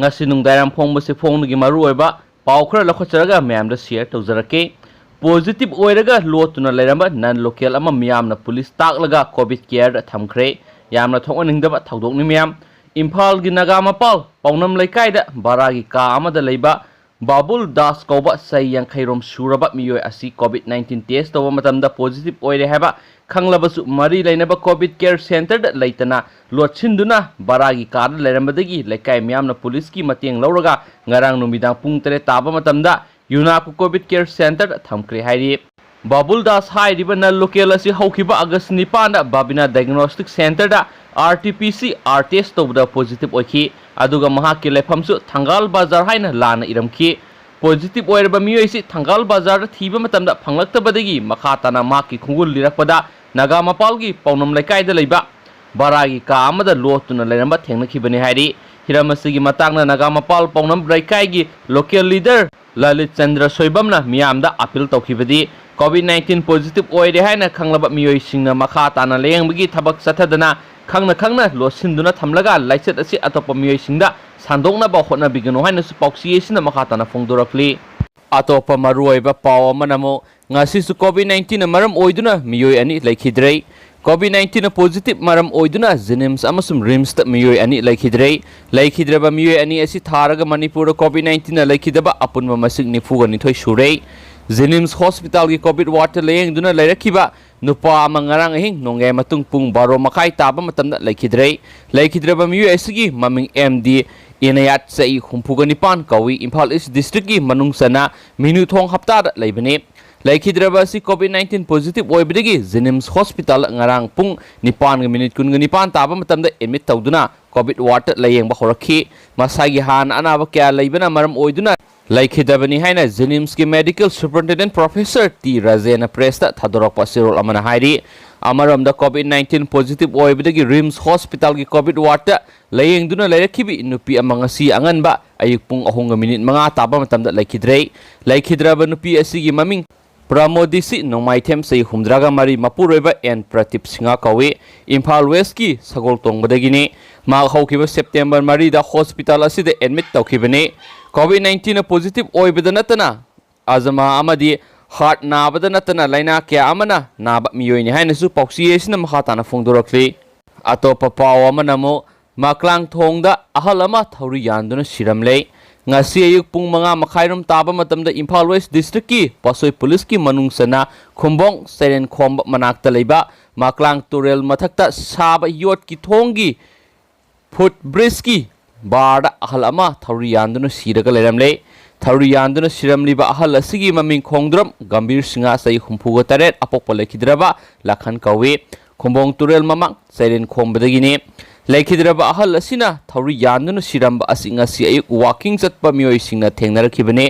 ngasi nungdairam phongbasi phongnagi maruoiba pau khara lakhotjaraga mayamda share tawjarake positive oiraga lotuna leiramba non local ama miyamna police taklaga covid care thamkhre yamna thongningdaba thaudokni miyam imphal gi naga mapal paunam leikaida baragi ka amada leiba babul das koba sai yang khairom suraba miyoi asi covid 19 test tawa matamda positive oire haba khanglabasu mari leinaba covid care center da leitana lotchinduna baragi ka leirambadagi leikai miyamna police ki mateng lauraga ngarang numidang pung 3 taba matamda yunaku covid care center thamkre hairi babul das hairiba na local asi haukiba august 9 da babina diagnostic center da RT-PCR test tawda positive oiki aduga mahaki lefamsu thangal bazar haina lana iramki positive oirba miyoisi thangal bazar thiba matamda phanglaktabadagi makhatana maki khungul lirakpada naga mapalgi paunam leikaida leiba baragi ka amada lotuna leiramba thengnakhibani hairi hiramasigi matangna naga mapal paunam leikaigi local leader lalit chandra soibamna miyamda appeal tawkhibadi covid-19 positive oire haina khanglaba miyoisingna makhatana leyangbagi thabak sathadana khangna losinduna thamlaga laichet asi atopa miyoisingda sandongna ba hotna bigano haina su pauksiyesina makhatana phongdorakli atopa maruoiba paw amanamo ngasi su covid-19 maram oiduna miyoi ani laikhidrei covid-19 positive maram oiduna jenims amasum rims ta miyoi ani laikhidraba miyoi ani asi tharaga manipur covid-19 laikhidaba apunma masik nifuga nithoi surei jenims hospital gi covid water leyeng duna leirakhiba nupa amangarang hing nongai matung pung baro makai taba matamda laikhidraba miyoi asigi maming md inayat sai humpuga nipan kawi imphal east district gi manungsana minu thong hapta da leibane laikhidraba si covid-19 positive oibadagi jenims hospital ngarang pung nipan ga minute kun ga nipan taba matamda admit tawduna covid water leyeng ba horakhi masagi han anaba kya leibana maram oiduna laikhidabani haina jenims ki medical superintendent professor T Rajena presta thadorakpa sirol amana hairi amaramda covid-19 positive oibadagi rims hospital ki covid water layengduna lairakhibi nupi amangasi anganba ayuk pung 3 minute 5 taba matamda laikhidraba nupi asigi maming Pramodisi Nomaithem say Humdraga Mari Mapureba and Pratip Singa Kawe Imphal West ki Sagol Tongbadagini Mag Hawkiba September Mari da hospital asida admit tawkibane COVID-19 positive oibadanatana azama amadi heart nabadanatana laina kya amana naba miyoini hainasu pauksiyesina makhatana phongdorakli atopa paw amanamo maklang thongda ahal ama thauri yanduna siramle ngasi ayuk pung 5 makhairum taba matamda Imphal West district ki pasoi police ki manungsana khumbong siren khomb manakta leiba maklang turel mathakta saba yot ki thonggi foot bridge ki barda ahal ama thauri yanduna siraga leiramle thauri yanduna siramliba ahal asigi maming khongdram gambir singa sai humpuga taret apokpa lekhidraba lakhan kawe khumbong turel mamang siren khombadagini laikhidraba ahal asina thauri yanduna siramba asinga si ayuk walking chatpa miyoi singna thengnarakibane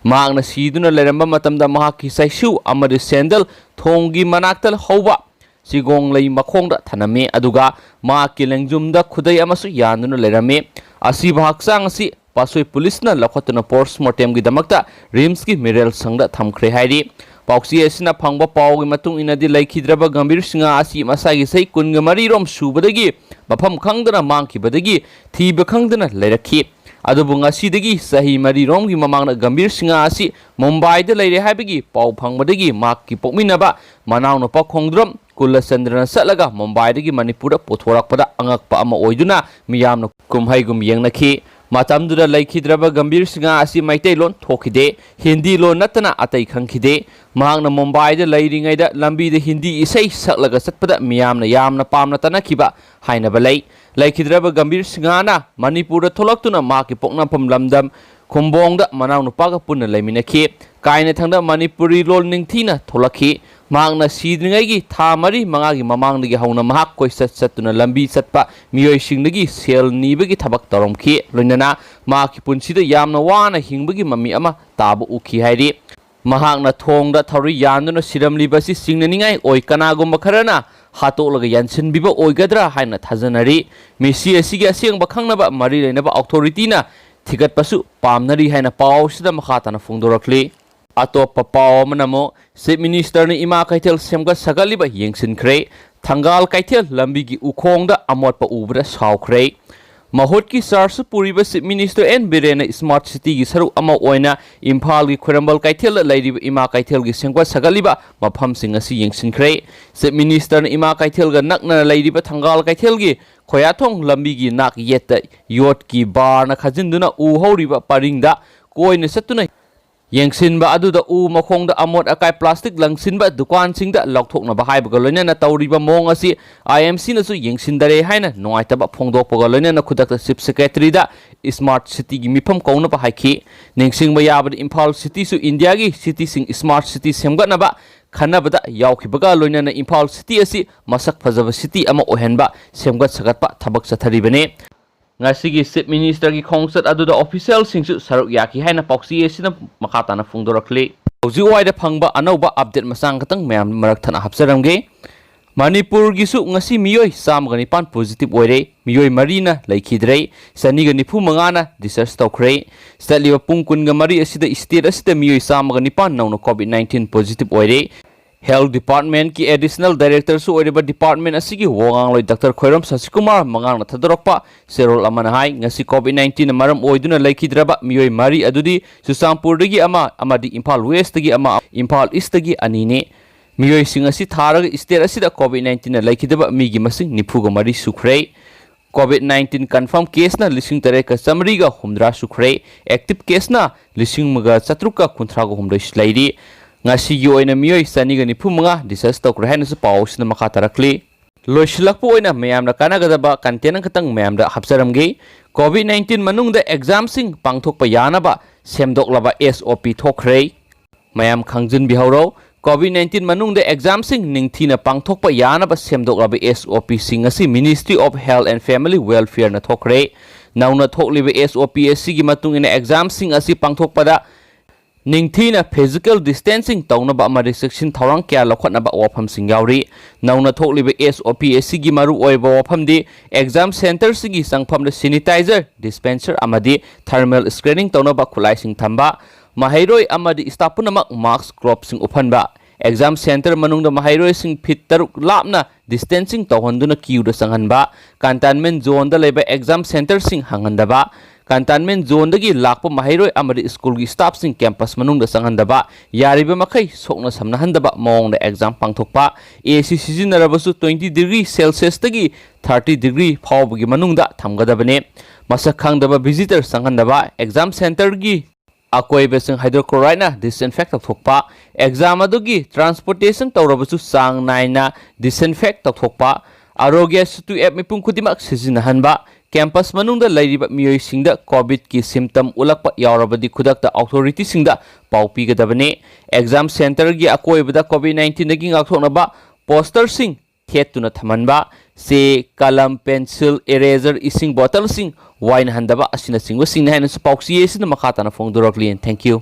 maangna siduna leiramba matamda mahaki saisu amadi sandal thongi manaktal hauba sigong lei makhongda thaname aduga ma kilengjumda khudai amasu yanduna leirame asi bhaksang asi pasoi police na lakhotna postmortem gi damakta rims ki miral sangda thamkhre hairi pauksi asina phangba pawgi matung inadi laikhidraba gambir singa asi masagi sei kunga mari rom subadagi mafam khangdana mangkhibadagi thiba khangdana leirakhi adubu ngasidagi sahi mari romgi mamangna gambir singa asi mumbai da leire haibagi paw phangbadagi makki pokminaba manawna pa khongdram kulasandrana satlaga mumbai dagi manipur pothorakpada angakpa ama oiduna miyamna kumhaigum yengnakhi matamdura laikhidraba gambir singa asi maitai lon thokide hindi lon natana atai khangkhide mahangna mumbai da leiringaida lambi da hindi isai saklaga satpada miyamna yamna pamna tanakhiba haina balai laikhidraba gambir singa na manipur da tholaktuna maki poknapam lamdam khumbongda manaw nupaga punna leiminakhi kaina thangda manipuri lol ningthina tholakhi mahangna sidringaigi tha mari mangagi mamangdagi hauna mahak koisat satuna lambi satpa miyoi singnagi sel nibagi thabak taromkhi loinana maki punsida yamna wana hingbagi mami ama tabu ukhi hairi mahakna thongda thauri yanduna siramlibasi singnaningai oi kanagumba kharana hatolaga yansin biba oigadra haina thajanari mesi asigi aseng bakhangnaba mari leinaba authority na thigat pasu pamnari haina pawsida makhatana phongdorakli atop paw manamo chief minister ni ima kaithel semga sagaliba yengsin khre thangal kaithel lambi gi ukhongda amotpa ubra saukhre mahut ki charge puriba Chief Minister N Birena Smart City gi saru ama oina Imphal gi Khurambal Kaithel lairiba Ima Kaithel gi sengwa sagaliba mafam sing asi yengsinkhre Chief Minister na Ima Kaithel ga nakna lairiba Thangal Kaithel gi khoyathong lambi gi nak yeta yot ki bar na khajinduna u horiba paringda koina satuna yengsinba aduda u makhongda amot akai plastic langsinba dukan singda lokthokna bahai baga loina tawriba mong asi IMC na su yengsindare haina noaitaba phongdokpaga loina khudakta Chief Secretary da Smart City gi mifam kauna bahai ki nengsingba yabad Imphal City su India gi city sing Smart City semgatna ba khanabada yaukhibaga loina Imphal City asi masak phajaba city ama ohenba semgat sagatpa thabak satharibane Ngasi gi Chief Minister gi khongset aduda official singsu saruk yaki haina pauksi esina makata na phungdorakli hauji waida phangba anauba update masang katang mayam marak thana hapsaramge Manipur gi su ngasi miyoi samgani pan positive oire miyoi marina laikhidrei saniga nifu mangana discharge tawkhre staliba pungkun ga mari asida state asida miyoi samgani pan nauna COVID-19 positive oire Health Department ki Additional Director su oiriba Department asigi wongang loi Dr. Khoiram Sasikumar mangang na thadorokpa serol amana hai ngasi COVID-19 maram oiduna laikhidraba miyoi mari adudi Susampur dagi ama amadi Imphal West dagi ama Imphal East dagi anine miyoi singasi tharaga state asida COVID-19 laikhidaba migi masing nifuga mari sukhre COVID-19 confirm case na lising tare ka samri ga humdra sukhre active case na lising maga chatruka kunthra ga humdai slaidi ngasi gi oina miyoi saniga nifu manga discharge tawkre haina su pausna makha tarakli loisilakpu oina mayamna kanagadaba content khatang mayamda hapsaramge COVID-19 manungda exam sing pangthokpa yanaba semdoklaba SOP thokre mayam khangjin biharo COVID-19 manungda exam sing ningthina pangthokpa yanaba semdoklaba SOP sing asi Ministry of Health and Family Welfare na thokre nauna thokliba SOP gi matung ina exam sing asi pangthokpada Ningthina physical distancing taunaba ama restriction thorang kya lokhatnaba wafam sing yauri nauna thokliba SOP gi maru oiba wafamdi exam center sigi sangphamda sanitizer dispenser amadi thermal screening taunaba khulai sing thamba mahairoi amadi stapunamak mask crop sing uphanba exam center manungda mahairoi sing fit taruk lapna distancing tawhanduna queue da sanghanba cantonment zone da leba exam center sing hangandaba Cantonment zone dagi lakpa mahairoi amadi school gi staff sing campus manung da sanghandaba yariba makai sokna samnahandaba mong da exam pangthokpa AC sizinarabasu 20 degree Celsius dagi 30 degree phawbagi manung da thamgadabane masak khangdaba visitor sanghandaba exam center gi akoi besing hydrochloride na disinfect tawthokpa exam adugi transportation tawrabasu sang naina disinfect tawthokpa arogya sutu app mipung kudimak sizinahanba campus manungda lairiba miyoi singda COVID ki symptom ulakpa yaurabadi khudakta authority singda paupi gadabane exam center gi akoibada COVID-19 dagi ngakthoknaba poster sing thetuna thamanba se kalam pencil eraser ising bottle sing wine handaba asina singwa singna haina su pauksi esina makata na phongdorakli. Thank you.